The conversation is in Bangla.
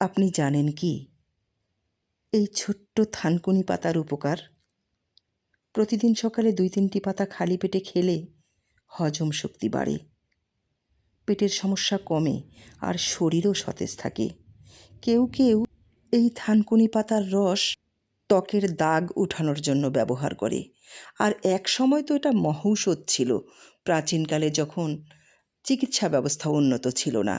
আপনি জানেন কি এই ছোট্ট থানকুনি পাতার উপকার? প্রতিদিন সকালে 2-3টি পাতা খালি পেটে খেলে হজম শক্তি বাড়ে, পেটের সমস্যা কমে আর শরীরও সতেজ থাকে। কেউ কেউ এই থানকুনি পাতার রস ত্বকের দাগ উঠানোর জন্য ব্যবহার করে। আর এক সময় তো এটা মহৌষধ ছিল, প্রাচীনকালে যখন চিকিৎসা ব্যবস্থা উন্নত ছিল না।